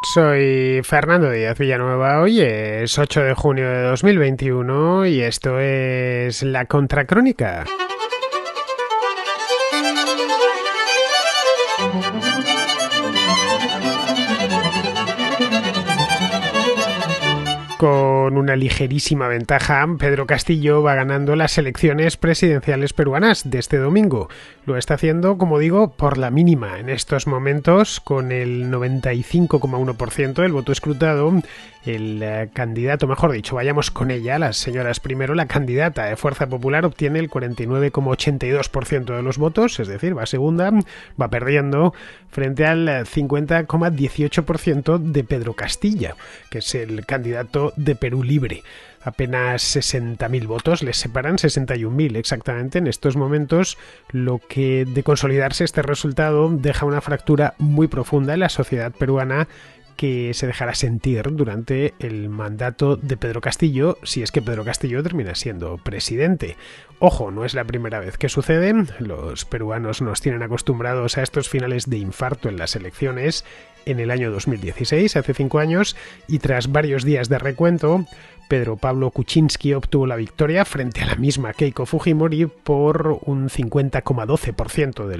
Soy Fernando Díaz Villanueva, hoy es 8 de junio de 2021 y esto es La Contracrónica. Con una ligerísima ventaja, Pedro Castillo va ganando las elecciones presidenciales peruanas de este domingo. Lo está haciendo, como digo, por la mínima. En estos momentos, con el 95,1% del voto escrutado, el candidato, mejor dicho, vayamos con ella, las señoras primero, la candidata de Fuerza Popular obtiene el 49,82% de los votos, es decir, va segunda, va perdiendo frente al 50,18% de Pedro Castillo, que es el candidato de Perú Libre. Apenas 60.000 votos les separan, 61.000 exactamente en estos momentos, lo que de consolidarse este resultado deja una fractura muy profunda en la sociedad peruana que se dejará sentir durante el mandato de Pedro Castillo, si es que Pedro Castillo termina siendo presidente. Ojo, no es la primera vez que sucede, los peruanos nos tienen acostumbrados a estos finales de infarto en las elecciones en el año 2016, hace 5 años, y tras varios días de recuento, Pedro Pablo Kuczynski obtuvo la victoria frente a la misma Keiko Fujimori por un 50,12% de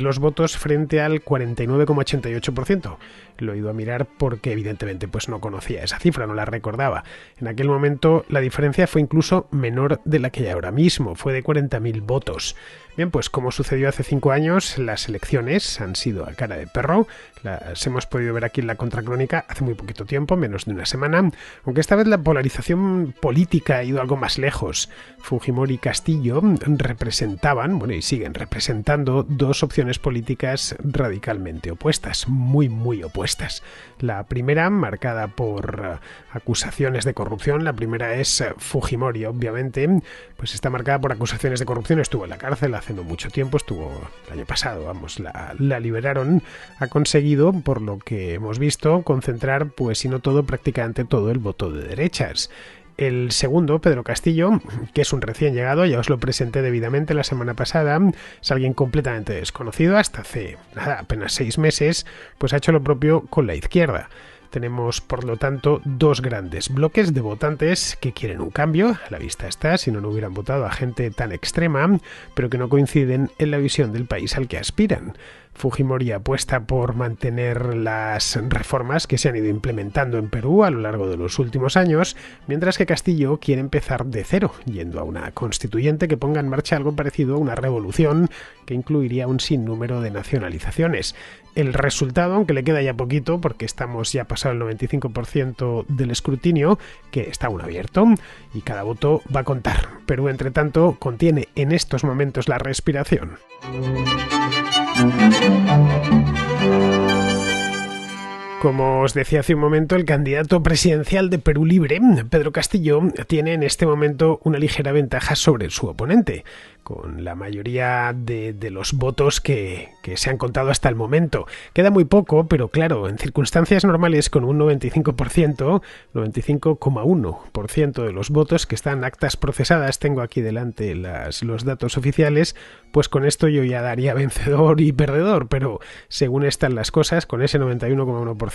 los votos frente al 49,88%. Lo he ido a mirar porque evidentemente pues no conocía esa cifra, no la recordaba. En aquel momento la diferencia fue incluso menor de la que hay ahora mismo, fue de 40.000 votos. Bien, pues como sucedió hace 5 años, las elecciones han sido a cara de perro. Las hemos podido ver aquí en la Contracrónica hace muy poquito tiempo, menos de una semana, aunque esta vez la polarización política ha ido algo más lejos. Fujimori y Castillo representaban, bueno, y siguen representando dos opciones políticas radicalmente opuestas, muy opuestas. La primera, marcada por acusaciones de corrupción, la primera es Fujimori, obviamente, pues está marcada por acusaciones de corrupción, estuvo en la cárcel hace no mucho tiempo, estuvo el año pasado, vamos, la liberaron, ha conseguido, por lo que hemos visto, concentrar, pues si no todo, prácticamente todo el voto de derechas. El segundo, Pedro Castillo, que es un recién llegado, ya os lo presenté debidamente la semana pasada, es alguien completamente desconocido, hasta hace apenas 6 meses, pues ha hecho lo propio con la izquierda. Tenemos, por lo tanto, dos grandes bloques de votantes que quieren un cambio, a la vista está, si no, no hubieran votado a gente tan extrema, pero que no coinciden en la visión del país al que aspiran. Fujimori apuesta por mantener las reformas que se han ido implementando en Perú a lo largo de los últimos años, mientras que Castillo quiere empezar de cero, yendo a una constituyente que ponga en marcha algo parecido a una revolución que incluiría un sinnúmero de nacionalizaciones. El resultado, aunque le queda ya poquito, porque estamos ya pasado el 95% del escrutinio, que está aún abierto, y cada voto va a contar. Perú, entre tanto, contiene en estos momentos la respiración. Como os decía hace un momento, el candidato presidencial de Perú Libre, Pedro Castillo, tiene en este momento una ligera ventaja sobre su oponente, con la mayoría de los votos que se han contado hasta el momento. Queda muy poco, pero claro, en circunstancias normales con un 95%, 95,1% de los votos que están actas procesadas, tengo aquí delante los datos oficiales, pues con esto yo ya daría vencedor y perdedor, pero según están las cosas, con ese 91,1%,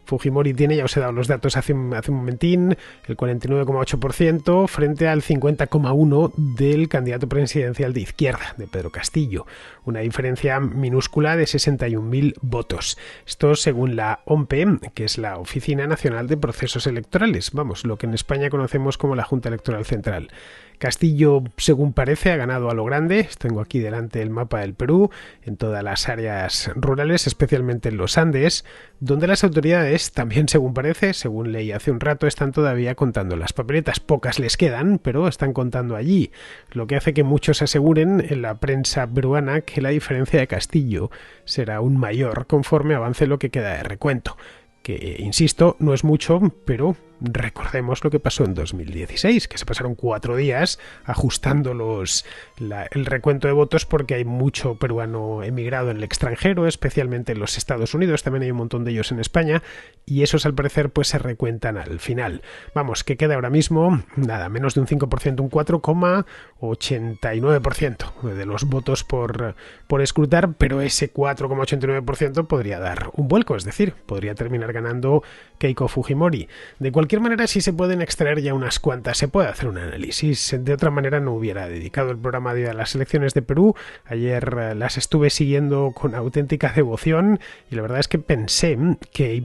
Fujimori tiene, ya os he dado los datos hace un momentín, el 49,8% frente al 50,1% del candidato presidencial de izquierda, de Pedro Castillo. Una diferencia minúscula de 61.000 votos. Esto según la OMPE, que es la Oficina Nacional de Procesos Electorales, vamos, lo que en España conocemos como la Junta Electoral Central. Castillo, según parece, ha ganado a lo grande. Tengo aquí delante el mapa del Perú, en todas las áreas rurales, especialmente en los Andes, donde las autoridades, también según parece, según leí hace un rato, están todavía contando las papeletas. Pocas les quedan, pero están contando allí, lo que hace que muchos aseguren en la prensa peruana que la diferencia de Castillo será aún mayor conforme avance lo que queda de recuento. Que, insisto, no es mucho, pero recordemos lo que pasó en 2016, que se pasaron 4 días ajustando el recuento de votos porque hay mucho peruano emigrado en el extranjero, especialmente en los Estados Unidos, también hay un montón de ellos en España, y esos al parecer pues se recuentan al final. Vamos, que queda ahora mismo, nada, menos de un 5%, un 4,89% de los votos por escrutar, pero ese 4,89% podría dar un vuelco, es decir, podría terminar ganando Keiko Fujimori. De cualquier manera, sí se pueden extraer ya unas cuantas, se puede hacer un análisis. De otra manera no hubiera dedicado el programa de las elecciones de Perú. Ayer las estuve siguiendo con auténtica devoción y la verdad es que pensé que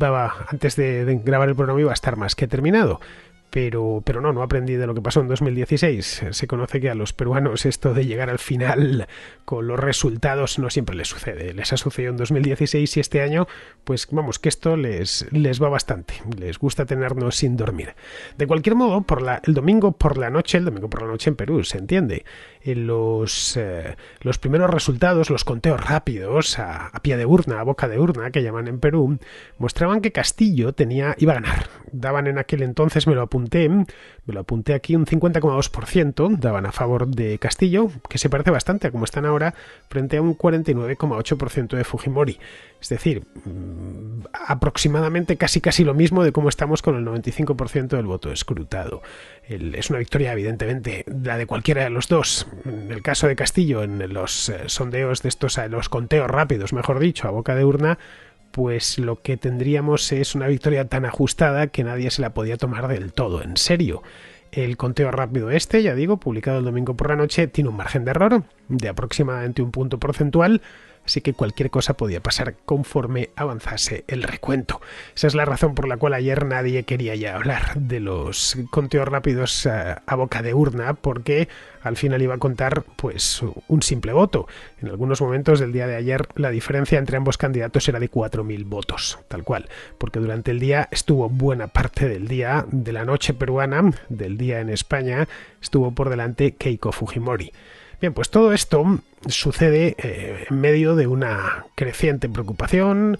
antes de grabar el programa iba a estar más que terminado. Pero no aprendí de lo que pasó en 2016. Se conoce que a los peruanos esto de llegar al final con los resultados no siempre les sucede. Les ha sucedido en 2016 y este año, pues vamos, que esto les va bastante. Les gusta tenernos sin dormir. De cualquier modo, el domingo por la noche en Perú, se entiende, los primeros resultados, los conteos rápidos a pie de urna, a boca de urna, que llaman en Perú, mostraban que Castillo iba a ganar. Daban en aquel entonces, me lo apunté aquí, un 50,2% daban a favor de Castillo, que se parece bastante a como están ahora, frente a un 49,8% de Fujimori. Es decir, aproximadamente casi lo mismo de cómo estamos con el 95% del voto escrutado. Es una victoria, evidentemente, la de cualquiera de los dos. En el caso de Castillo, en los sondeos de estos, los conteos rápidos, mejor dicho, a boca de urna, pues lo que tendríamos es una victoria tan ajustada que nadie se la podía tomar del todo en serio. El conteo rápido ya digo, publicado el domingo por la noche, tiene un margen de error de aproximadamente un punto porcentual, así que cualquier cosa podía pasar conforme avanzase el recuento. Esa es la razón por la cual ayer nadie quería ya hablar de los conteos rápidos a boca de urna, porque al final iba a contar pues un simple voto. En algunos momentos del día de ayer la diferencia entre ambos candidatos era de 4.000 votos, tal cual, porque durante el día estuvo buena parte del día, de la noche peruana, del día en España, estuvo por delante Keiko Fujimori. Bien, pues todo esto sucede en medio de una creciente preocupación,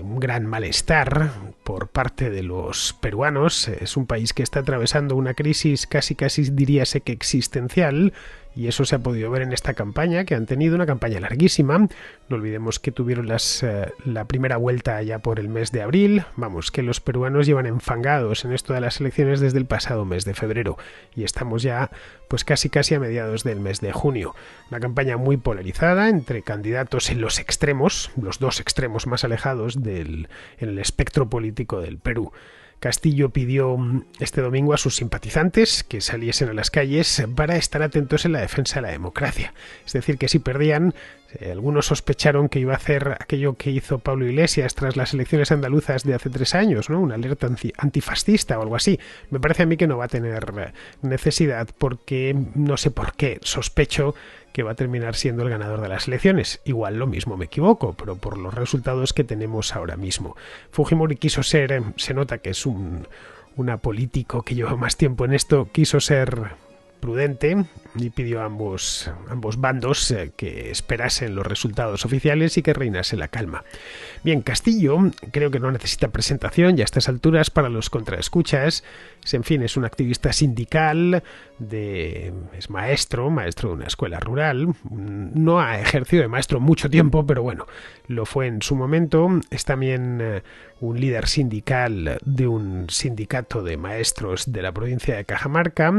un gran malestar por parte de los peruanos. Es un país que está atravesando una crisis casi diríase que existencial, y eso se ha podido ver en esta campaña, que han tenido una campaña larguísima. No olvidemos que tuvieron la primera vuelta ya por el mes de abril. Vamos, que los peruanos llevan enfangados en esto de las elecciones desde el pasado mes de febrero, y estamos ya pues casi a mediados del mes de junio. Una campaña muy polarizada entre candidatos en los extremos, los dos extremos más alejados en el espectro político del Perú. Castillo pidió este domingo a sus simpatizantes que saliesen a las calles para estar atentos en la defensa de la democracia. Es decir, que si perdían, algunos sospecharon que iba a hacer aquello que hizo Pablo Iglesias tras las elecciones andaluzas de hace 3 años, ¿no? Una alerta antifascista o algo así. Me parece a mí que no va a tener necesidad, porque no sé por qué sospecho que va a terminar siendo el ganador de las elecciones. Igual lo mismo me equivoco, pero por los resultados que tenemos ahora mismo. Fujimori quiso ser, se nota que es una político que lleva más tiempo en esto, quiso ser prudente y pidió a ambos bandos que esperasen los resultados oficiales y que reinase la calma. Bien, Castillo creo que no necesita presentación ya a estas alturas para los contraescuchas. En fin, es un activista sindical, es maestro de una escuela rural. No ha ejercido de maestro mucho tiempo, pero bueno, lo fue en su momento. Es también un líder sindical de un sindicato de maestros de la provincia de Cajamarca.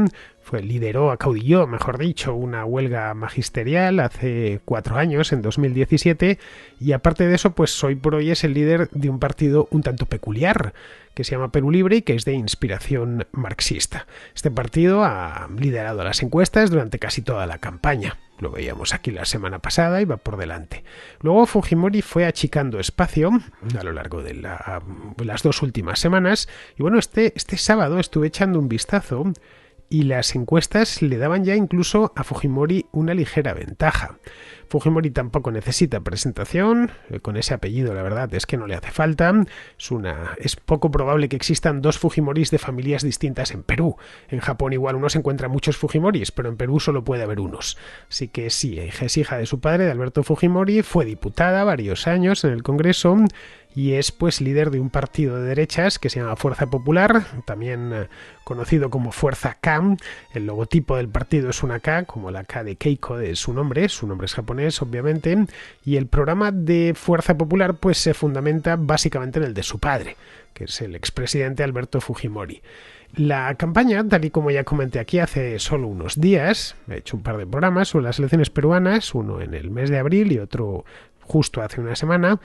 Acaudilló, mejor dicho, una huelga magisterial hace 4 años, en 2017, y aparte de eso, pues hoy por hoy es el líder de un partido un tanto peculiar, que se llama Perú Libre y que es de inspiración marxista. Este partido ha liderado las encuestas durante casi toda la campaña. Lo veíamos aquí la semana pasada y va por delante. Luego Fujimori fue achicando espacio a lo largo de las 2 últimas semanas, y bueno, este sábado estuve echando un vistazo y las encuestas le daban ya incluso a Fujimori una ligera ventaja. Fujimori tampoco necesita presentación, con ese apellido la verdad es que no le hace falta. Es poco probable que existan 2 Fujimoris de familias distintas en Perú. En Japón igual uno se encuentra muchos Fujimoris, pero en Perú solo puede haber unos. Así que sí, es hija de su padre, de Alberto Fujimori, fue diputada varios años en el Congreso y es pues líder de un partido de derechas que se llama Fuerza Popular, también conocido como Fuerza K. El logotipo del partido es una K, como la K de Keiko de su nombre es japonés obviamente, y el programa de Fuerza Popular pues se fundamenta básicamente en el de su padre, que es el expresidente Alberto Fujimori. La campaña, tal y como ya comenté aquí hace solo unos días, he hecho un par de programas sobre las elecciones peruanas, uno en el mes de abril y otro justo hace una semana,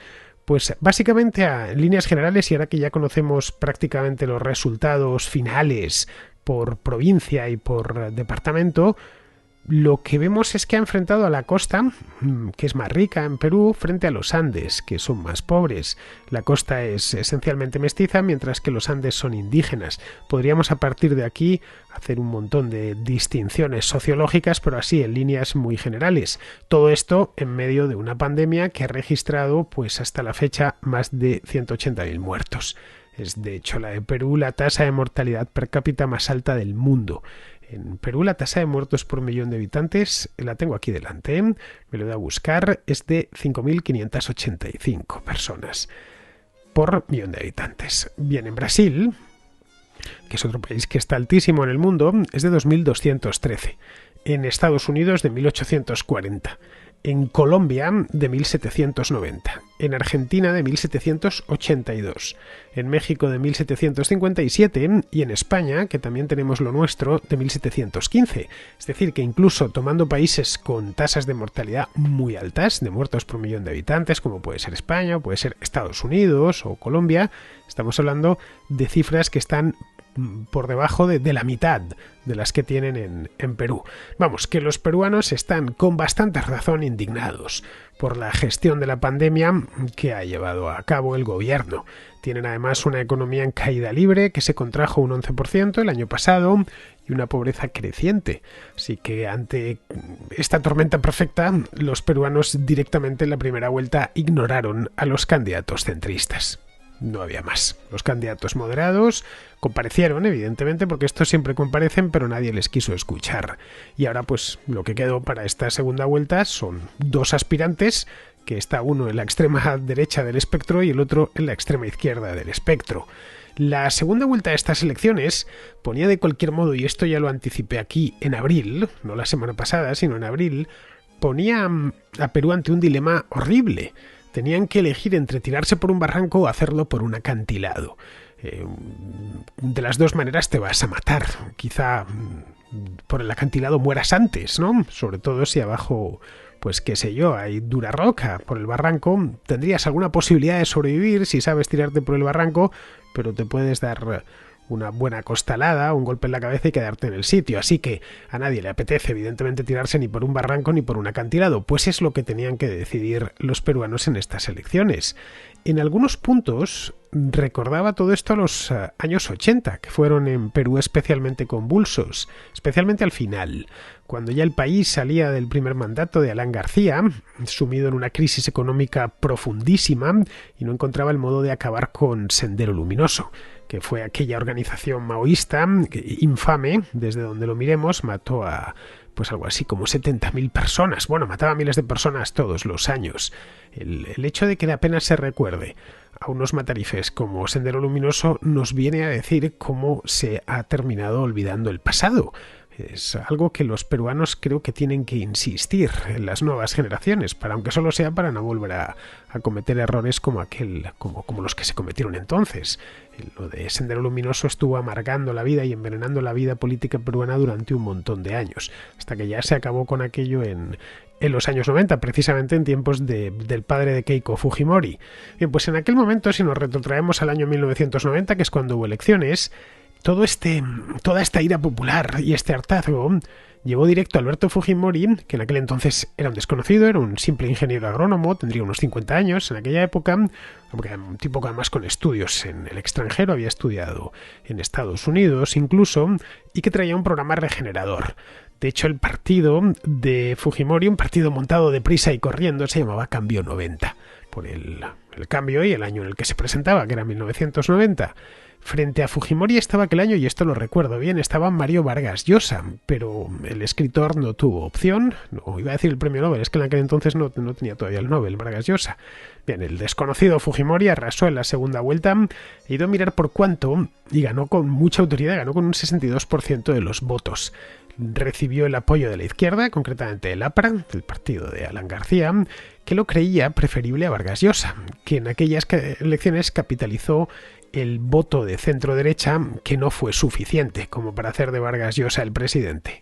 pues básicamente en líneas generales, y ahora que ya conocemos prácticamente los resultados finales por provincia y por departamento, lo que vemos es que ha enfrentado a la costa, que es más rica en Perú, frente a los Andes, que son más pobres. La costa es esencialmente mestiza, mientras que los Andes son indígenas. Podríamos a partir de aquí hacer un montón de distinciones sociológicas, pero así en líneas muy generales. Todo esto en medio de una pandemia que ha registrado, pues hasta la fecha, más de 180.000 muertos. Es de hecho la de Perú la tasa de mortalidad per cápita más alta del mundo. En Perú la tasa de muertos por millón de habitantes, la tengo aquí delante, me lo voy a buscar, es de 5.585 personas por millón de habitantes. Bien, en Brasil, que es otro país que está altísimo en el mundo, es de 2.213. En Estados Unidos de 1.840. En Colombia de 1.790, en Argentina de 1.782, en México de 1.757 y en España, que también tenemos lo nuestro, de 1.715. Es decir, que incluso tomando países con tasas de mortalidad muy altas, de muertos por millón de habitantes, como puede ser España, o puede ser Estados Unidos o Colombia, estamos hablando de cifras que están por debajo de la mitad de las que tienen en Perú. Vamos, que los peruanos están con bastante razón indignados por la gestión de la pandemia que ha llevado a cabo el gobierno. Tienen además una economía en caída libre que se contrajo un 11% el año pasado y una pobreza creciente. Así que ante esta tormenta perfecta, los peruanos directamente en la primera vuelta ignoraron a los candidatos centristas. No había más. Los candidatos moderados comparecieron, evidentemente, porque estos siempre comparecen, pero nadie les quiso escuchar. Y ahora, pues, lo que quedó para esta segunda vuelta son dos aspirantes, que está uno en la extrema derecha del espectro y el otro en la extrema izquierda del espectro. La segunda vuelta de estas elecciones ponía de cualquier modo, y esto ya lo anticipé aquí en abril, no la semana pasada, sino en abril, ponía a Perú ante un dilema horrible. Tenían que elegir entre tirarse por un barranco o hacerlo por un acantilado. De las dos maneras te vas a matar. Quizá por el acantilado mueras antes, ¿no? Sobre todo si abajo, pues qué sé yo, hay dura roca. Por el barranco tendrías alguna posibilidad de sobrevivir si sabes tirarte por el barranco, pero te puedes dar una buena costalada, un golpe en la cabeza y quedarte en el sitio. Así que a nadie le apetece evidentemente tirarse ni por un barranco ni por un acantilado, pues es lo que tenían que decidir los peruanos en estas elecciones. En algunos puntos recordaba todo esto a los años 80, que fueron en Perú especialmente convulsos, especialmente al final, cuando ya el país salía del primer mandato de Alan García, sumido en una crisis económica profundísima y no encontraba el modo de acabar con Sendero Luminoso, que fue aquella organización maoísta infame, desde donde lo miremos, mató a pues algo así como 70.000 personas. Bueno, mataba a miles de personas todos los años. El hecho de que apenas se recuerde a unos matarifes como Sendero Luminoso nos viene a decir cómo se ha terminado olvidando el pasado. Es algo que los peruanos creo que tienen que insistir en las nuevas generaciones, aunque solo sea para no volver a cometer errores como los que se cometieron entonces. Lo de Sendero Luminoso estuvo amargando la vida y envenenando la vida política peruana durante un montón de años, hasta que ya se acabó con aquello en los años 90, precisamente en tiempos del padre de Keiko Fujimori. Bien, pues en aquel momento, si nos retrotraemos al año 1990, que es cuando hubo elecciones, toda esta ira popular y este hartazgo llevó directo a Alberto Fujimori, que en aquel entonces era un desconocido, era un simple ingeniero agrónomo, tendría unos 50 años en aquella época, un tipo que además con estudios en el extranjero, había estudiado en Estados Unidos incluso, y que traía un programa regenerador. De hecho, el partido de Fujimori, un partido montado deprisa y corriendo, se llamaba Cambio 90. por el cambio y el año en el que se presentaba, que era 1990. Frente a Fujimori estaba aquel año, y esto lo recuerdo bien, estaba Mario Vargas Llosa, pero el escritor no tuvo opción, no iba a decir el premio Nobel, es que en aquel entonces no tenía todavía el Nobel, Vargas Llosa. Bien, el desconocido Fujimori arrasó en la segunda vuelta, he ido a mirar por cuánto, y ganó con mucha autoridad, ganó con un 62% de los votos. Recibió el apoyo de la izquierda, concretamente el APRA, el partido de Alan García, que lo creía preferible a Vargas Llosa, que en aquellas elecciones capitalizó el voto de centro-derecha, que no fue suficiente como para hacer de Vargas Llosa el presidente.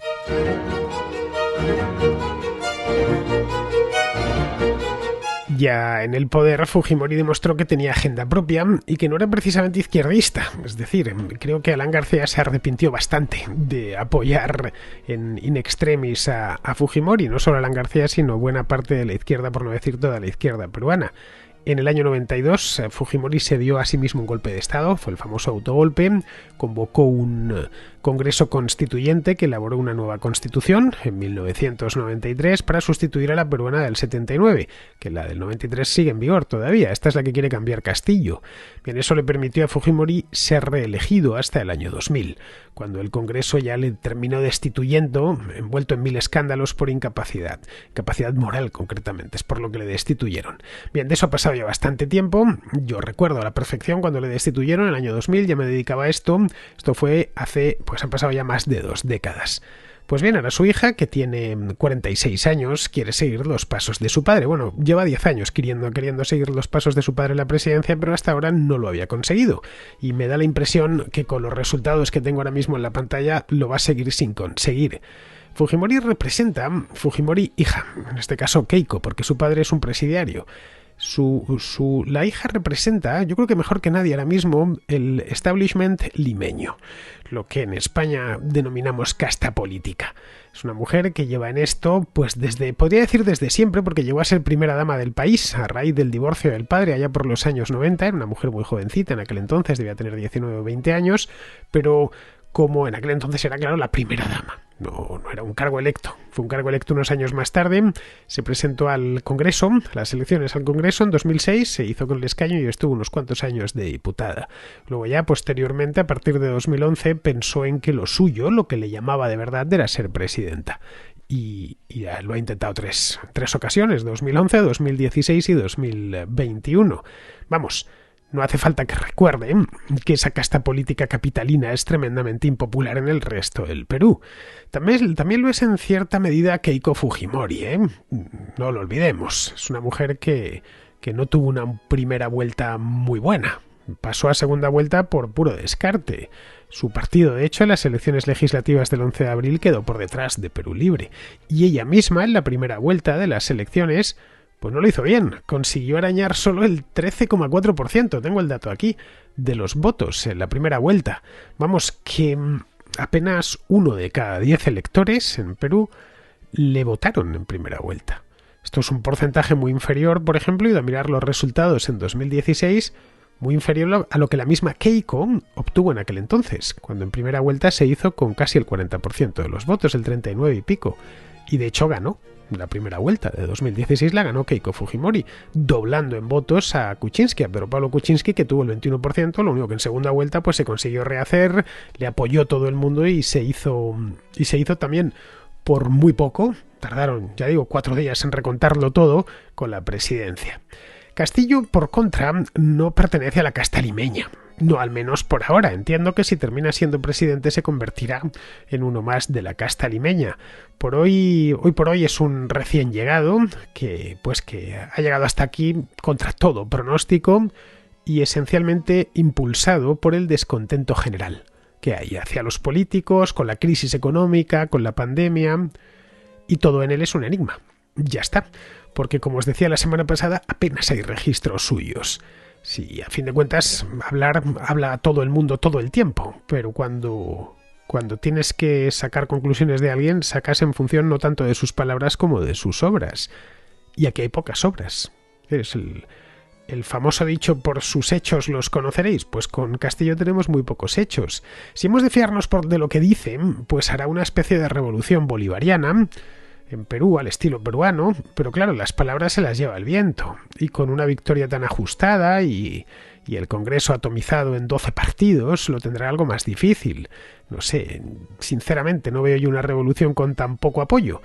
Ya en el poder, Fujimori demostró que tenía agenda propia y que no era precisamente izquierdista. Es decir, creo que Alan García se arrepintió bastante de apoyar in extremis a Fujimori, no solo Alan García, sino buena parte de la izquierda, por no decir toda la izquierda peruana. En el año 92, Fujimori se dio a sí mismo un golpe de Estado, fue el famoso autogolpe, convocó un Congreso Constituyente que elaboró una nueva constitución en 1993 para sustituir a la peruana del 79, que la del 93 sigue en vigor todavía. Esta es la que quiere cambiar Castillo. Bien, eso le permitió a Fujimori ser reelegido hasta el año 2000, cuando el Congreso ya le terminó destituyendo, envuelto en 1000 escándalos por incapacidad moral concretamente, es por lo que le destituyeron. Bien, de eso ha pasado ya bastante tiempo, yo recuerdo a la perfección cuando le destituyeron en el año 2000, ya me dedicaba a esto fue hace, pues han pasado ya más de 2 décadas. Pues bien, ahora su hija, que tiene 46 años, quiere seguir los pasos de su padre. Bueno, lleva 10 años queriendo seguir los pasos de su padre en la presidencia, pero hasta ahora no lo había conseguido. Y me da la impresión que con los resultados que tengo ahora mismo en la pantalla lo va a seguir sin conseguir. Fujimori hija, en este caso Keiko, porque su padre es un presidiario. La hija representa, yo creo que mejor que nadie ahora mismo, el establishment limeño, lo que en España denominamos casta política. Es una mujer que lleva en esto, pues podría decir desde siempre, porque llegó a ser primera dama del país a raíz del divorcio del padre allá por los años 90, era una mujer muy jovencita en aquel entonces, debía tener 19 o 20 años, pero como en aquel entonces era, claro, la primera dama. No era un cargo electo. Fue un cargo electo unos años más tarde. Se presentó al Congreso, las elecciones al Congreso en 2006, se hizo con el escaño y estuvo unos cuantos años de diputada. Luego ya, posteriormente, a partir de 2011, pensó en que lo suyo, lo que le llamaba de verdad, era ser presidenta. Y ya lo ha intentado tres ocasiones, 2011, 2016 y 2021. Vamos, no hace falta que recuerde que esa casta política capitalina es tremendamente impopular en el resto del Perú. También lo es en cierta medida Keiko Fujimori, no lo olvidemos. Es una mujer que no tuvo una primera vuelta muy buena. Pasó a segunda vuelta por puro descarte. Su partido, de hecho, en las elecciones legislativas del 11 de abril quedó por detrás de Perú Libre. Y ella misma, en la primera vuelta de las elecciones, pues no lo hizo bien, consiguió arañar solo el 13,4%, tengo el dato aquí, de los votos en la primera vuelta. Vamos, que apenas 1 de cada 10 electores en Perú le votaron en primera vuelta. Esto es un porcentaje muy inferior, por ejemplo, he ido a mirar los resultados en 2016, muy inferior a lo que la misma Keiko obtuvo en aquel entonces, cuando en primera vuelta se hizo con casi el 40% de los votos, el 39 y pico, y de hecho ganó. La primera vuelta de 2016 la ganó Keiko Fujimori, doblando en votos a Kuczynski, a Pedro Pablo Kuczynski, que tuvo el 21%, lo único que en segunda vuelta pues se consiguió rehacer, le apoyó todo el mundo y se hizo también por muy poco, tardaron, ya digo, 4 días en recontarlo todo, con la presidencia. Castillo, por contra, no pertenece a la casta limeña. No, al menos por ahora. Entiendo que si termina siendo presidente se convertirá en uno más de la casta limeña. Hoy por hoy es un recién llegado que ha llegado hasta aquí contra todo pronóstico y esencialmente impulsado por el descontento general que hay hacia los políticos, con la crisis económica, con la pandemia, y todo en él es un enigma. Ya está, porque como os decía la semana pasada, apenas hay registros suyos. Sí, a fin de cuentas, habla a todo el mundo todo el tiempo, pero cuando tienes que sacar conclusiones de alguien, sacas en función no tanto de sus palabras como de sus obras. Y aquí hay pocas obras. Es el famoso dicho, por sus hechos los conoceréis. Pues con Castillo tenemos muy pocos hechos. Si hemos de fiarnos de lo que dice, pues hará una especie de revolución bolivariana, en Perú al estilo peruano, pero claro, las palabras se las lleva el viento, y con una victoria tan ajustada y el Congreso atomizado en 12 partidos, lo tendrá algo más difícil. No sé, sinceramente no veo yo una revolución con tan poco apoyo.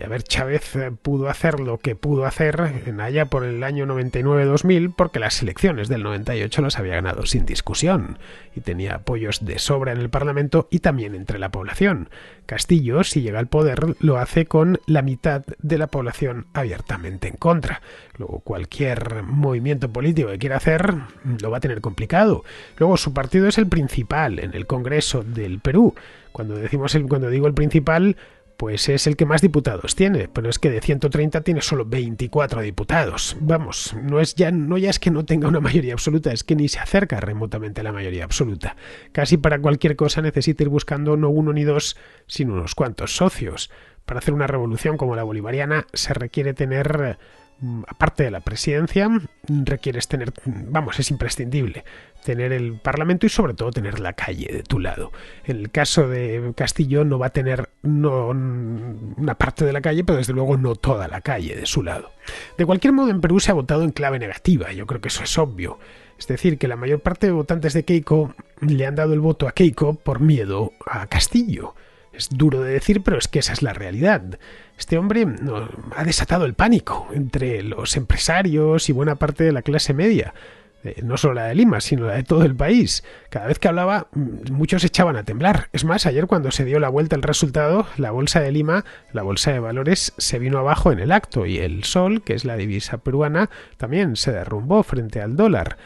A ver, Chávez pudo hacer lo que pudo hacer en allá por el año 99-2000 porque las elecciones del 98 las había ganado sin discusión y tenía apoyos de sobra en el Parlamento y también entre la población. Castillo, si llega al poder, lo hace con la mitad de la población abiertamente en contra. Luego, cualquier movimiento político que quiera hacer lo va a tener complicado. Luego, su partido es el principal en el Congreso del Perú. Cuando digo el principal, pues es el que más diputados tiene, pero es que de 130 tiene solo 24 diputados. Vamos, no ya es que no tenga una mayoría absoluta, es que ni se acerca remotamente a la mayoría absoluta. Casi para cualquier cosa necesita ir buscando no uno ni dos, sino unos cuantos socios. Para hacer una revolución como la bolivariana se requiere tener, aparte de la presidencia, es imprescindible tener el Parlamento y sobre todo tener la calle de tu lado. En el caso de Castillo no va a tener una parte de la calle, pero desde luego no toda la calle de su lado. De cualquier modo, en Perú se ha votado en clave negativa, yo creo que eso es obvio. Es decir, que la mayor parte de votantes de Keiko le han dado el voto a Keiko por miedo a Castillo. Es duro de decir, pero es que esa es la realidad. Este hombre ha desatado el pánico entre los empresarios y buena parte de la clase media. No solo la de Lima, sino la de todo el país. Cada vez que hablaba, muchos echaban a temblar. Es más, ayer cuando se dio la vuelta el resultado, la bolsa de Lima, la bolsa de valores, se vino abajo en el acto y el sol, que es la divisa peruana, también se derrumbó frente al dólar.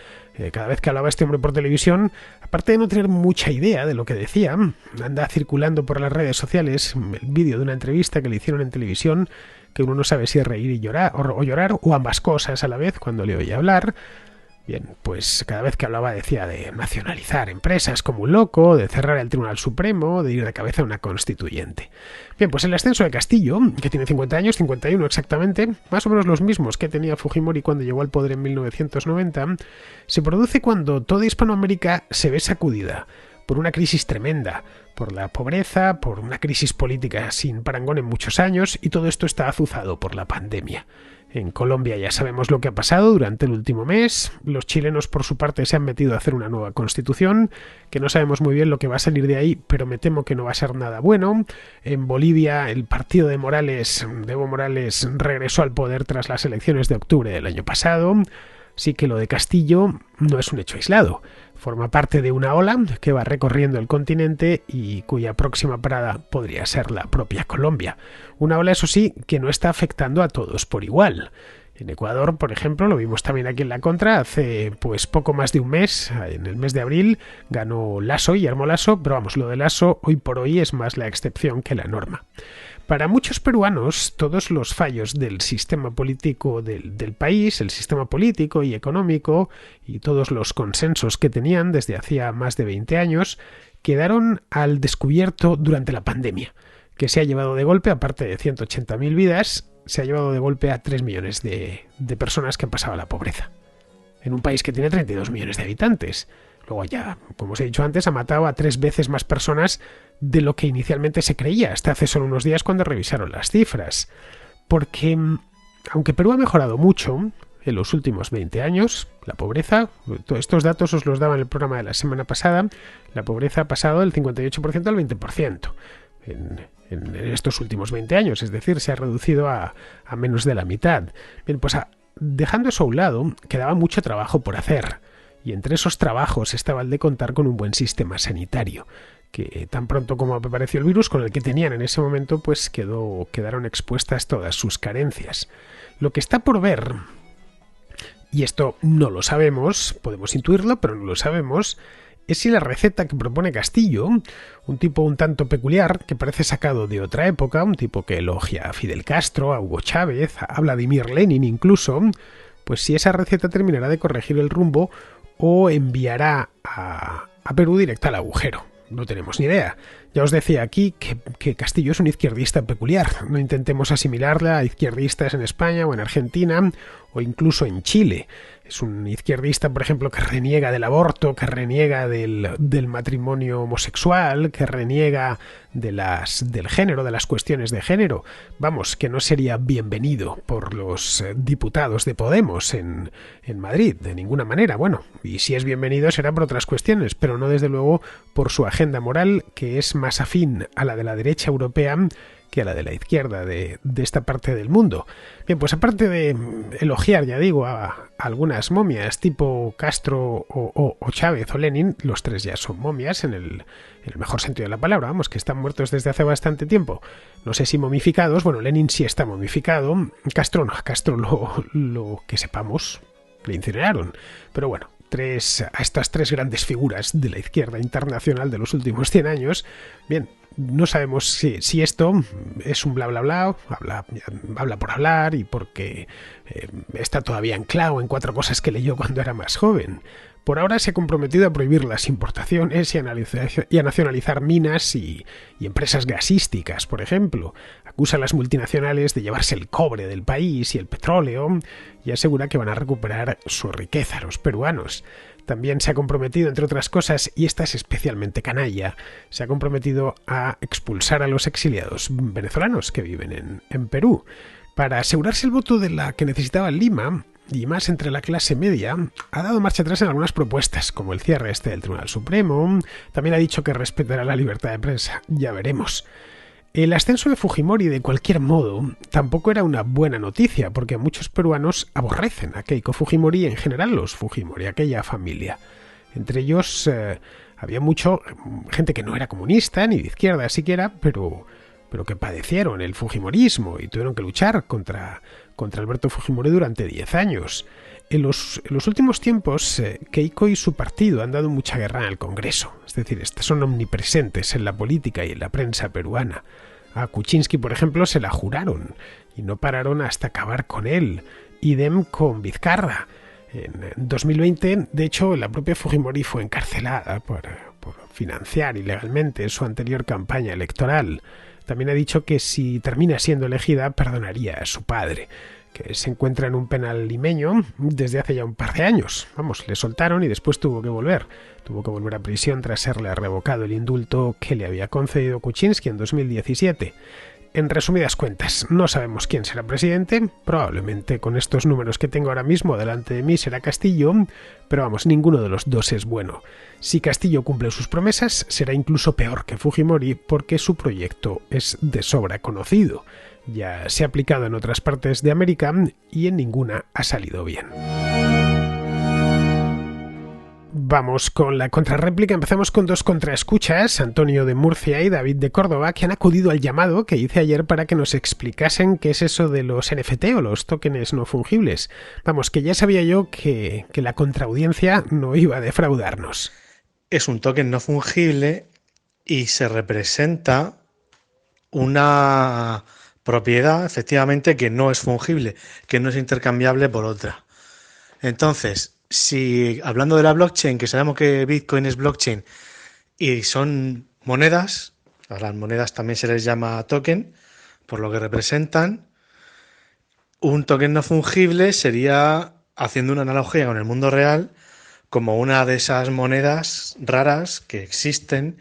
Cada vez que hablaba este hombre por televisión, aparte de no tener mucha idea de lo que decía, anda circulando por las redes sociales el vídeo de una entrevista que le hicieron en televisión, que uno no sabe si es reír y llorar, o llorar, o ambas cosas a la vez cuando le oye hablar. Bien, pues cada vez que hablaba decía de nacionalizar empresas como un loco, de cerrar el Tribunal Supremo, de ir de cabeza a una constituyente. Bien, pues el ascenso de Castillo, que tiene 50 años, 51 exactamente, más o menos los mismos que tenía Fujimori cuando llegó al poder en 1990, se produce cuando toda Hispanoamérica se ve sacudida por una crisis tremenda, por la pobreza, por una crisis política sin parangón en muchos años, y todo esto está azuzado por la pandemia. En Colombia ya sabemos lo que ha pasado durante el último mes. Los chilenos, por su parte, se han metido a hacer una nueva constitución, que no sabemos muy bien lo que va a salir de ahí, pero me temo que no va a ser nada bueno. En Bolivia, el partido de Evo Morales, regresó al poder tras las elecciones de octubre del año pasado. Sí que lo de Castillo no es un hecho aislado. Forma parte de una ola que va recorriendo el continente y cuya próxima parada podría ser la propia Colombia. Una ola, eso sí, que no está afectando a todos por igual. En Ecuador, por ejemplo, lo vimos también aquí en La Contra, hace pues poco más de un mes, en el mes de abril, ganó Guillermo Lasso, pero vamos, lo de Lasso hoy por hoy es más la excepción que la norma. Para muchos peruanos, todos los fallos del sistema político del país, el sistema político y económico, y todos los consensos que tenían desde hacía más de 20 años, quedaron al descubierto durante la pandemia, que se ha llevado de golpe, aparte de 180.000 vidas, se ha llevado de golpe a 3 millones de personas que han pasado a la pobreza. En un país que tiene 32 millones de habitantes. Luego ya, como os he dicho antes, ha matado a 3 veces más personas de lo que inicialmente se creía, hasta hace solo unos días cuando revisaron las cifras. Porque, aunque Perú ha mejorado mucho en los últimos 20 años, la pobreza, todos estos datos os los daba en el programa de la semana pasada, la pobreza ha pasado del 58% al 20% en estos últimos 20 años, es decir, se ha reducido a menos de la mitad. Bien, pues dejando eso a un lado, quedaba mucho trabajo por hacer. Y entre esos trabajos estaba el de contar con un buen sistema sanitario, que tan pronto como apareció el virus, con el que tenían en ese momento, pues quedaron expuestas todas sus carencias. Lo que está por ver, y esto no lo sabemos, podemos intuirlo, pero no lo sabemos, es si la receta que propone Castillo, un tipo un tanto peculiar, que parece sacado de otra época, un tipo que elogia a Fidel Castro, a Hugo Chávez, a Vladimir Lenin incluso, pues si esa receta terminará de corregir el rumbo o enviará a Perú directo al agujero. No tenemos ni idea. Ya os decía aquí que Castillo es un izquierdista peculiar. No intentemos asimilarla a izquierdistas en España o en Argentina o incluso en Chile. Es un izquierdista, por ejemplo, que reniega del aborto, que reniega del matrimonio homosexual, que reniega del género, de las cuestiones de género. Vamos, que no sería bienvenido por los diputados de Podemos en Madrid, de ninguna manera. Bueno, y si es bienvenido será por otras cuestiones, pero no desde luego por su agenda moral, que es más afín a la de la derecha europea que a la de la izquierda de esta parte del mundo. Bien, pues aparte de elogiar, ya digo, a algunas momias tipo Castro o Chávez o Lenin, los tres ya son momias en el mejor sentido de la palabra, vamos, que están muertos desde hace bastante tiempo. No sé si momificados, bueno, Lenin sí está momificado, Castro no, Castro lo que sepamos, le incineraron, pero bueno, a estas tres grandes figuras de la izquierda internacional de los últimos 100 años, bien, no sabemos si esto es un bla bla bla, habla por hablar y porque está todavía anclado en 4 cosas que leyó cuando era más joven. Por ahora se ha comprometido a prohibir las importaciones y a nacionalizar minas y empresas gasísticas, por ejemplo. Acusa a las multinacionales de llevarse el cobre del país y el petróleo y asegura que van a recuperar su riqueza los peruanos. También se ha comprometido, entre otras cosas, y esta es especialmente canalla, se ha comprometido a expulsar a los exiliados venezolanos que viven en Perú. Para asegurarse el voto de la que necesitaba Lima, y más entre la clase media, ha dado marcha atrás en algunas propuestas, como el cierre del Tribunal Supremo. También ha dicho que respetará la libertad de prensa. Ya veremos. El ascenso de Fujimori, de cualquier modo, tampoco era una buena noticia, porque muchos peruanos aborrecen a Keiko Fujimori y en general los Fujimori, aquella familia. Entre ellos había gente que no era comunista ni de izquierda siquiera, pero que padecieron el fujimorismo y tuvieron que luchar contra Alberto Fujimori durante 10 años. En los últimos tiempos, Keiko y su partido han dado mucha guerra en el Congreso. Es decir, son omnipresentes en la política y en la prensa peruana. A Kuczynski, por ejemplo, se la juraron y no pararon hasta acabar con él. Idem con Vizcarra. En 2020, de hecho, la propia Fujimori fue encarcelada por financiar ilegalmente su anterior campaña electoral. También ha dicho que si termina siendo elegida, perdonaría a su padre, que se encuentra en un penal limeño desde hace ya un par de años. Vamos, le soltaron y después tuvo que volver. Tuvo que volver a prisión tras serle revocado el indulto que le había concedido Kuczynski en 2017. En resumidas cuentas, no sabemos quién será presidente, probablemente con estos números que tengo ahora mismo delante de mí será Castillo, pero vamos, ninguno de los dos es bueno. Si Castillo cumple sus promesas, será incluso peor que Fujimori porque su proyecto es de sobra conocido. Ya se ha aplicado en otras partes de América y en ninguna ha salido bien. Vamos con la contrarréplica. Empezamos con 2 contraescuchas, Antonio de Murcia y David de Córdoba, que han acudido al llamado que hice ayer para que nos explicasen qué es eso de los NFT o los tokens no fungibles. Vamos, que ya sabía yo que la contraaudiencia no iba a defraudarnos. Es un token no fungible y se representa una propiedad, efectivamente, que no es fungible, que no es intercambiable por otra. Entonces, si hablando de la blockchain, que sabemos que Bitcoin es blockchain y son monedas, a las monedas también se les llama token, por lo que representan, un token no fungible sería, haciendo una analogía con el mundo real, como una de esas monedas raras que existen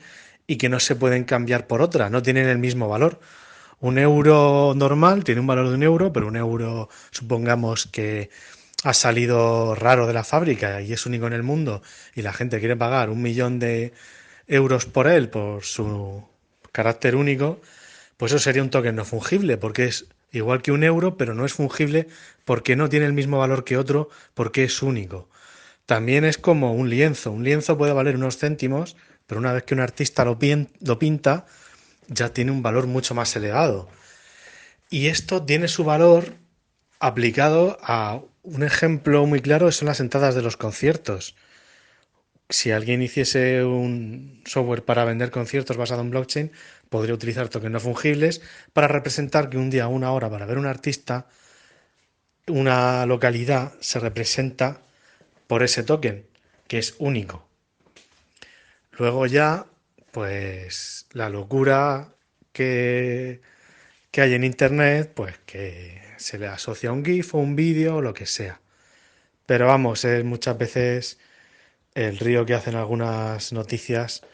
y que no se pueden cambiar por otra, no tienen el mismo valor. Un euro normal tiene un valor de 1 euro, pero 1 euro, supongamos que ha salido raro de la fábrica y es único en el mundo y la gente quiere pagar 1 millón de euros por él, por su carácter único, pues eso sería un token no fungible, porque es igual que 1 euro, pero no es fungible porque no tiene el mismo valor que otro, porque es único. También es como un lienzo. Un lienzo puede valer unos céntimos, pero una vez que un artista lo pinta, ya tiene un valor mucho más elevado. Y esto tiene su valor aplicado a un ejemplo muy claro, son las entradas de los conciertos. Si alguien hiciese un software para vender conciertos basado en blockchain, podría utilizar tokens no fungibles para representar que un día, 1 hora para ver un artista, una localidad se representa por ese token, que es único. Luego ya, pues la locura que hay en internet, pues que se le asocia a un GIF o un vídeo o lo que sea. Pero vamos, es muchas veces el río que hacen algunas noticias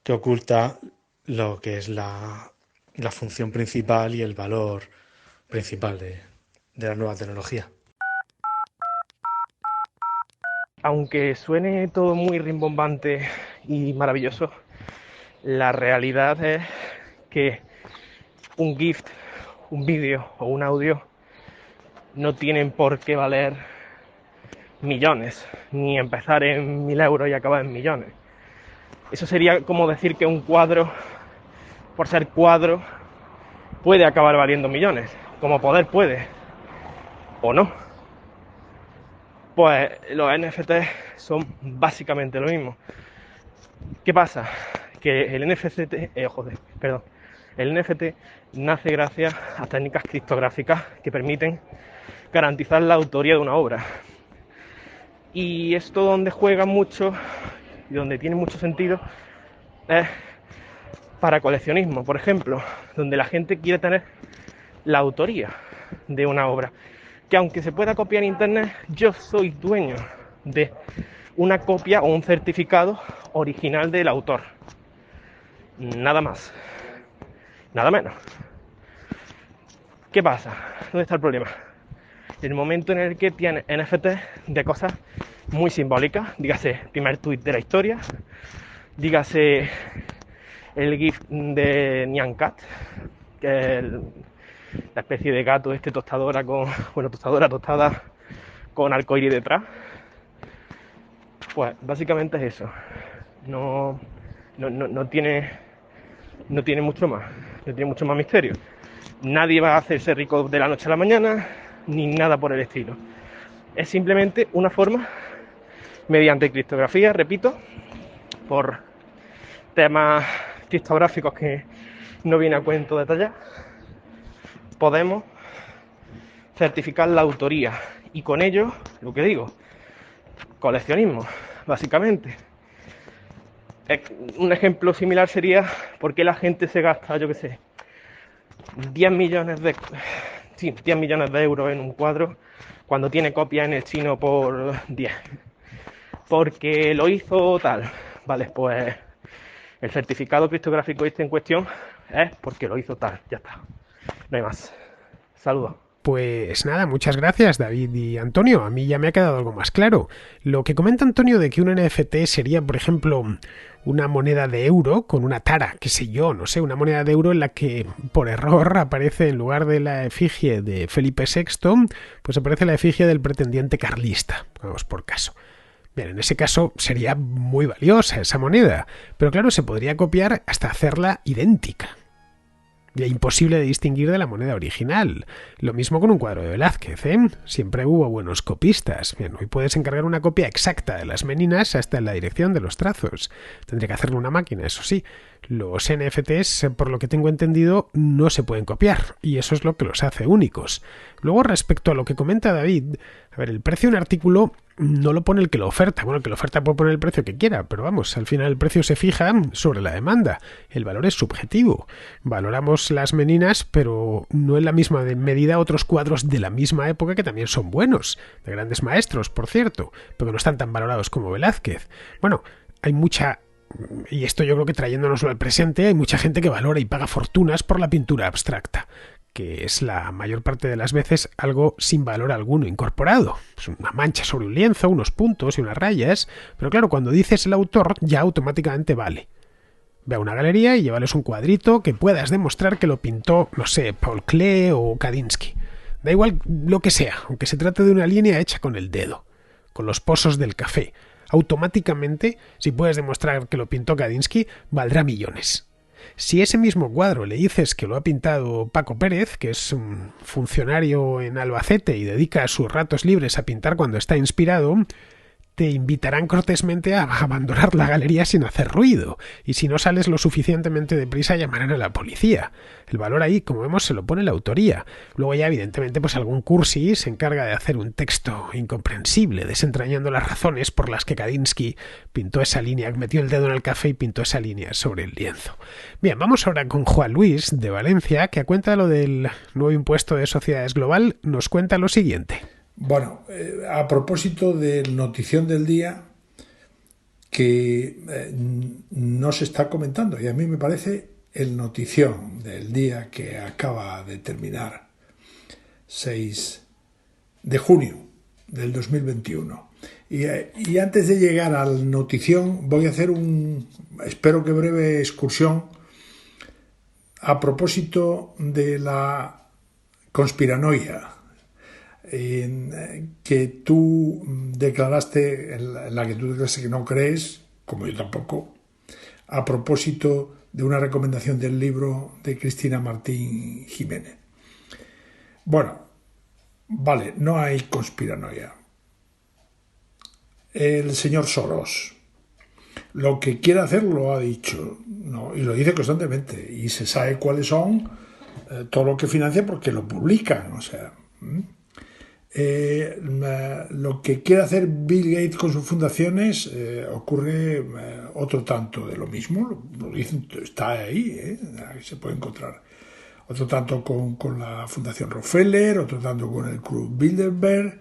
que oculta lo que es la función principal y el valor principal de la nueva tecnología. Aunque suene todo muy rimbombante y maravilloso, la realidad es que un GIF, un vídeo o un audio no tienen por qué valer millones, ni empezar en 1.000 euros y acabar en millones. Eso sería como decir que un cuadro, por ser cuadro, puede acabar valiendo millones, como poder puede, o no. Pues los NFT son básicamente lo mismo. ¿Qué pasa? Que el NFT nace gracias a técnicas criptográficas que permiten garantizar la autoría de una obra. Y esto donde juega mucho y donde tiene mucho sentido es para coleccionismo, por ejemplo, donde la gente quiere tener la autoría de una obra. Que aunque se pueda copiar en internet, yo soy dueño de una copia o un certificado original del autor. Nada más, nada menos. ¿Qué pasa? ¿Dónde está el problema? El momento en el que tienes NFT de cosas muy simbólicas, dígase primer tweet de la historia, dígase el GIF de Nyan Cat, que es la especie de gato tostada con arcoíris detrás. Pues básicamente es eso. No tiene mucho más. No tiene mucho más misterio. Nadie va a hacerse rico de la noche a la mañana, ni nada por el estilo. Es simplemente una forma, mediante criptografía, repito, por temas criptográficos que no viene a cuento detallar, podemos certificar la autoría y con ello, lo que digo, coleccionismo, básicamente. Un ejemplo similar sería por qué la gente se gasta, 10 millones de euros en un cuadro cuando tiene copia en el chino por 10. Porque lo hizo tal. Vale, pues el certificado criptográfico este en cuestión es porque lo hizo tal. Ya está. No hay más. Saludos. Pues nada, muchas gracias David y Antonio, a mí ya me ha quedado algo más claro. Lo que comenta Antonio de que un NFT sería, por ejemplo, una moneda de euro con una tara, qué sé yo, no sé, una moneda de euro en la que por error aparece en lugar de la efigie de Felipe VI, pues aparece la efigie del pretendiente carlista, vamos por caso. Bien, en ese caso sería muy valiosa esa moneda, pero claro, se podría copiar hasta hacerla idéntica. Ya imposible de distinguir de la moneda original. Lo mismo con un cuadro de Velázquez, ¿eh? Siempre hubo buenos copistas. Bien, hoy puedes encargar una copia exacta de las meninas hasta en la dirección de los trazos. Tendría que hacerlo una máquina, eso sí. Los NFTs, por lo que tengo entendido, no se pueden copiar, y eso es lo que los hace únicos. Luego, respecto a lo que comenta David, a ver, el precio de un artículo no lo pone el que lo oferta. Bueno, el que lo oferta puede poner el precio que quiera, pero vamos, al final el precio se fija sobre la demanda. El valor es subjetivo. Valoramos las meninas, pero no en la misma medida otros cuadros de la misma época que también son buenos, de grandes maestros, por cierto, pero que no están tan valorados como Velázquez. Bueno, hay mucha... Y esto yo creo que trayéndonoslo al presente, hay mucha gente que valora y paga fortunas por la pintura abstracta, que es la mayor parte de las veces algo sin valor alguno incorporado. Es una mancha sobre un lienzo, unos puntos y unas rayas, pero claro, cuando dices el autor ya automáticamente vale. Ve a una galería y llévales un cuadrito que puedas demostrar que lo pintó, no sé, Paul Klee o Kandinsky. Da igual lo que sea, aunque se trate de una línea hecha con el dedo, con los pozos del café. Automáticamente, si puedes demostrar que lo pintó Kandinsky, valdrá millones. Si ese mismo cuadro le dices que lo ha pintado Paco Pérez, que es un funcionario en Albacete y dedica sus ratos libres a pintar cuando está inspirado, te invitarán cortésmente a abandonar la galería sin hacer ruido, y si no sales lo suficientemente deprisa llamarán a la policía. El valor ahí, como vemos, se lo pone la autoría. Luego ya, evidentemente, pues algún cursi se encarga de hacer un texto incomprensible, desentrañando las razones por las que Kandinsky pintó esa línea, metió el dedo en el café y pintó esa línea sobre el lienzo. Bien, vamos ahora con Juan Luis, de Valencia, que a cuenta de lo del nuevo impuesto de sociedades global, nos cuenta lo siguiente. Bueno, a propósito del notición del día que no se está comentando, y a mí me parece el notición del día que acaba de terminar, 6 de junio del 2021. Y antes de llegar al notición voy a hacer espero que breve excursión a propósito de la conspiranoia que tú declaraste, en la que tú declaraste que no crees, como yo tampoco, a propósito de una recomendación del libro de Cristina Martín Jiménez. Bueno, vale, no hay conspiranoia. El señor Soros lo que quiere hacer lo ha dicho, ¿no? Y lo dice constantemente, y se sabe cuáles son todo lo que financia porque lo publican, o sea. Lo que quiere hacer Bill Gates con sus fundaciones ocurre otro tanto de lo mismo, lo dicen, está ahí, se puede encontrar. Otro tanto con la Fundación Rockefeller, otro tanto con el Club Bilderberg,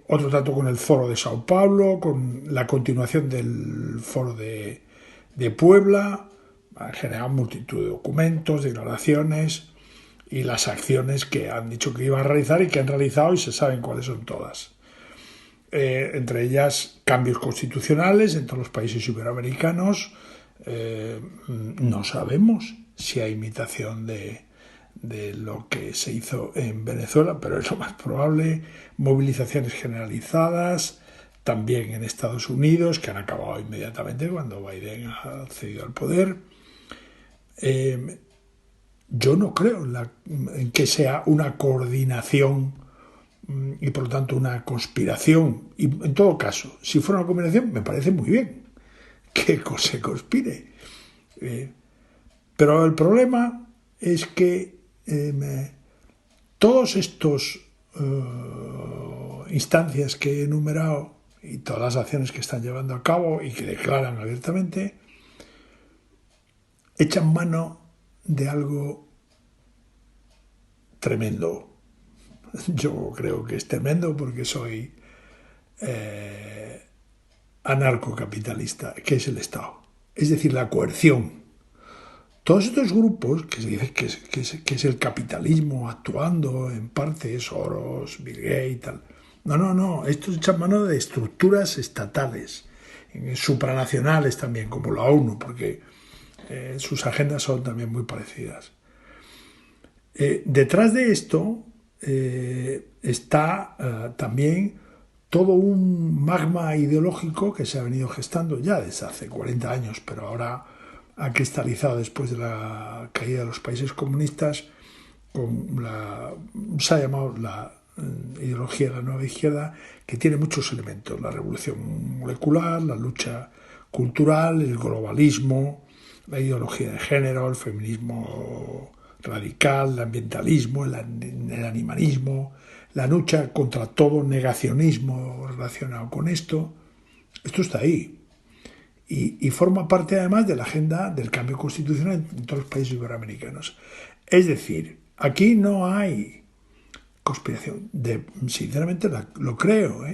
otro tanto con el Foro de Sao Paulo, con la continuación del Foro de Puebla. Han generado multitud de documentos, declaraciones y las acciones que han dicho que iban a realizar y que han realizado, y se saben cuáles son todas. Entre ellas cambios constitucionales en todos los países iberoamericanos. No sabemos si hay imitación de lo que se hizo en Venezuela, pero es lo más probable. Movilizaciones generalizadas también en Estados Unidos, que han acabado inmediatamente cuando Biden ha accedido al poder. Yo no creo en que sea una coordinación y por lo tanto una conspiración. Y en todo caso, si fuera una combinación, me parece muy bien que se conspire. Pero el problema es que todos estos instancias que he enumerado y todas las acciones que están llevando a cabo y que declaran abiertamente, echan mano de algo tremendo. Yo creo que es tremendo porque soy anarcocapitalista, que es el Estado. Es decir, la coerción. Todos estos grupos, que se dice que es el capitalismo actuando en parte, Soros, Bill Gates, tal. No. Estos echan mano de estructuras estatales, supranacionales también, como la ONU, porque sus agendas son también muy parecidas. Detrás de esto está también todo un magma ideológico que se ha venido gestando ya desde hace 40 años, pero ahora ha cristalizado después de la caída de los países comunistas, se ha llamado la ideología de la nueva izquierda, que tiene muchos elementos: la revolución molecular, la lucha cultural, el globalismo, la ideología de género, el feminismo radical, el ambientalismo, el animalismo, la lucha contra todo negacionismo relacionado con esto. Esto está ahí. Y forma parte además de la agenda del cambio constitucional en todos los países iberoamericanos. Es decir, aquí no hay conspiración. Sinceramente lo creo,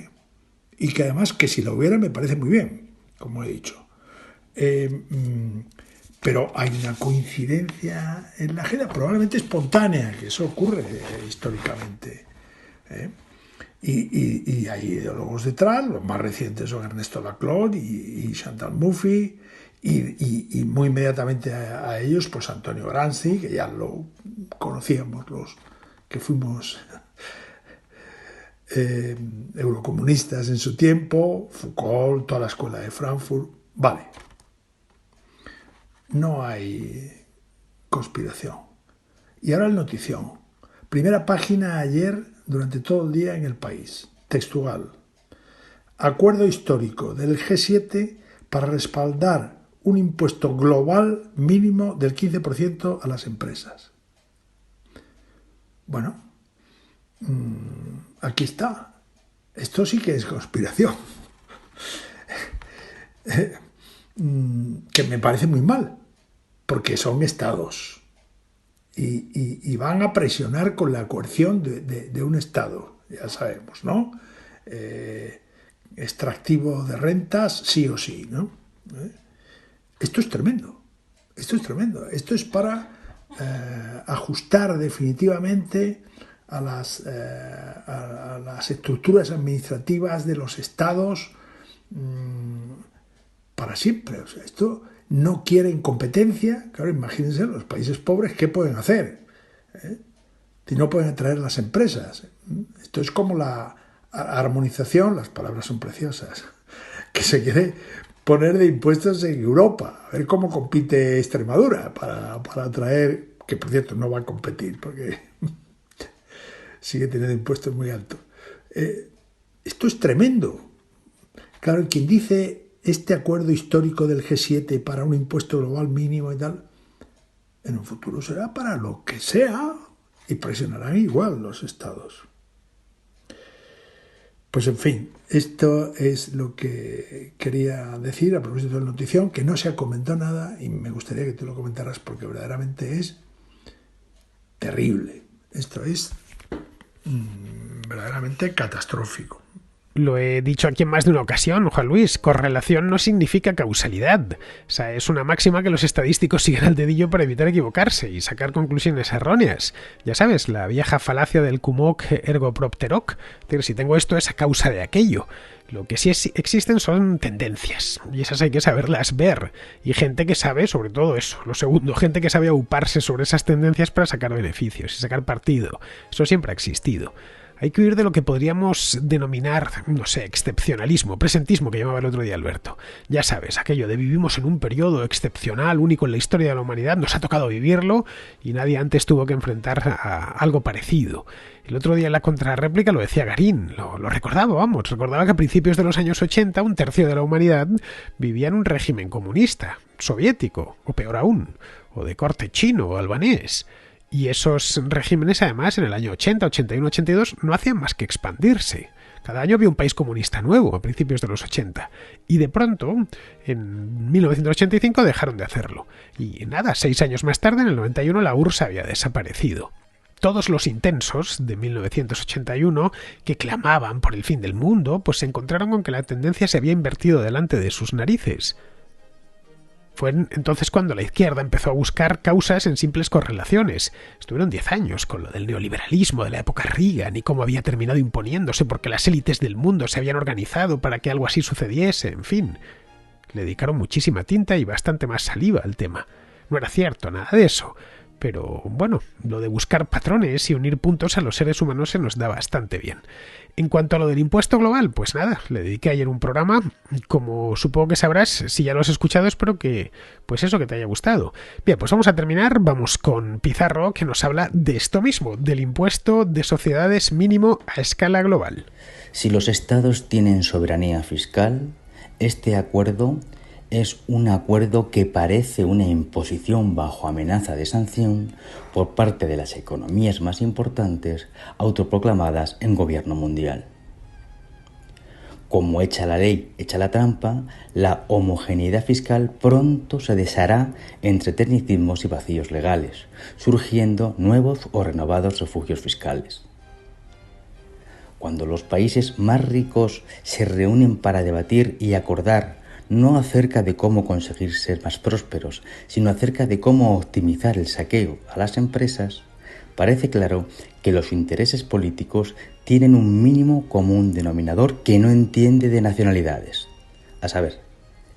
y que además que si lo hubiera me parece muy bien, como he dicho. Pero hay una coincidencia en la agenda, probablemente espontánea, que eso ocurre históricamente. Y hay ideólogos detrás, los más recientes son Ernesto Laclau y Chantal Mouffe, y muy inmediatamente a ellos, pues Antonio Gramsci, que ya lo conocíamos los que fuimos eurocomunistas en su tiempo, Foucault, toda la escuela de Frankfurt. Vale, no hay conspiración. Y ahora el notición. Primera página ayer, durante todo el día en El País. Textual. Acuerdo histórico del G7 para respaldar un impuesto global mínimo del 15% a las empresas. Bueno, aquí está. Esto sí que es conspiración. Que me parece muy mal, porque son estados y van a presionar con la coerción de un estado. ya sabemos, ¿no? Extractivo de rentas, sí o sí, ¿no? Esto es tremendo, esto es tremendo. Esto es para ajustar definitivamente a las estructuras administrativas de los estados para siempre. O sea, esto no quiere incompetencia. Claro, imagínense los países pobres, ¿qué pueden hacer? Si no pueden atraer las empresas. Esto es como la armonización, las palabras son preciosas, que se quiere poner de impuestos en Europa. A ver cómo compite Extremadura para atraer, que por cierto no va a competir porque sigue teniendo impuestos muy altos. Esto es tremendo. Claro, quien dice este acuerdo histórico del G7 para un impuesto global mínimo y tal, en un futuro será para lo que sea y presionarán igual los estados. Pues en fin, esto es lo que quería decir a propósito de la notición, que no se ha comentado nada y me gustaría que tú lo comentaras porque verdaderamente es terrible. Esto es verdaderamente catastrófico. Lo he dicho aquí en más de una ocasión, Juan Luis, correlación no significa causalidad. O sea, es una máxima que los estadísticos siguen al dedillo para evitar equivocarse y sacar conclusiones erróneas. Ya sabes, la vieja falacia del cum hoc ergo propter hoc. Es decir, si tengo esto es a causa de aquello. Lo que sí existen son tendencias, y esas hay que saberlas ver. Y gente que sabe sobre todo eso. Lo segundo, gente que sabe auparse sobre esas tendencias para sacar beneficios y sacar partido. Eso siempre ha existido. Hay que huir de lo que podríamos denominar, no sé, excepcionalismo, presentismo, que llamaba el otro día Alberto. Ya sabes, aquello de vivimos en un periodo excepcional, único en la historia de la humanidad, nos ha tocado vivirlo y nadie antes tuvo que enfrentar a algo parecido. El otro día en la contrarréplica lo decía Garín, lo recordaba que a principios de los años 80 un tercio de la humanidad vivía en un régimen comunista, soviético, o peor aún, o de corte chino o albanés. Y esos regímenes, además, en el año 80, 81, 82, no hacían más que expandirse. Cada año había un país comunista nuevo, a principios de los 80. Y de pronto, en 1985, dejaron de hacerlo. Y nada, 6 años más tarde, en el 91, la URSS había desaparecido. Todos los intensos de 1981, que clamaban por el fin del mundo, pues se encontraron con que la tendencia se había invertido delante de sus narices. Fue entonces cuando la izquierda empezó a buscar causas en simples correlaciones. Estuvieron 10 años con lo del neoliberalismo de la época Reagan y cómo había terminado imponiéndose porque las élites del mundo se habían organizado para que algo así sucediese, en fin. Le dedicaron muchísima tinta y bastante más saliva al tema. No era cierto nada de eso, pero bueno, lo de buscar patrones y unir puntos a los seres humanos se nos da bastante bien. En cuanto a lo del impuesto global, pues nada, le dediqué ayer un programa, como supongo que sabrás, si ya lo has escuchado, espero que, pues eso, que te haya gustado. Bien, pues vamos a terminar, vamos con Pizarro, que nos habla de esto mismo, del impuesto de sociedades mínimo a escala global. Si los estados tienen soberanía fiscal, este acuerdo es un acuerdo que parece una imposición bajo amenaza de sanción por parte de las economías más importantes autoproclamadas en gobierno mundial. Como echa la ley, echa la trampa, la homogeneidad fiscal pronto se deshará entre tecnicismos y vacíos legales, surgiendo nuevos o renovados refugios fiscales. Cuando los países más ricos se reúnen para debatir y acordar no acerca de cómo conseguir ser más prósperos, sino acerca de cómo optimizar el saqueo a las empresas, parece claro que los intereses políticos tienen un mínimo común denominador que no entiende de nacionalidades, a saber,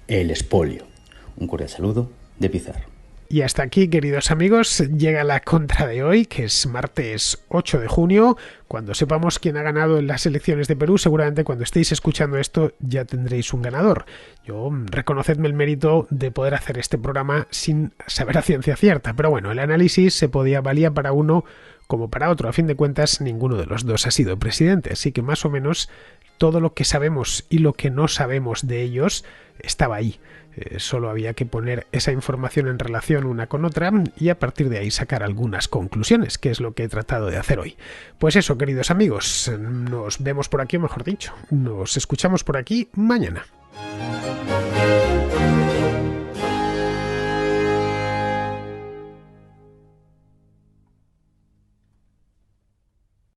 el expolio. Un cordial saludo de Pizarro. Y hasta aquí, queridos amigos, llega la contra de hoy, que es martes 8 de junio. Cuando sepamos quién ha ganado en las elecciones de Perú, seguramente cuando estéis escuchando esto ya tendréis un ganador. Yo reconocedme el mérito de poder hacer este programa sin saber a ciencia cierta, pero bueno, el análisis valía para uno como para otro. A fin de cuentas, ninguno de los dos ha sido presidente, así que más o menos todo lo que sabemos y lo que no sabemos de ellos estaba ahí. Solo había que poner esa información en relación una con otra y a partir de ahí sacar algunas conclusiones, que es lo que he tratado de hacer hoy. Pues eso, queridos amigos, nos vemos por aquí, o mejor dicho, nos escuchamos por aquí mañana.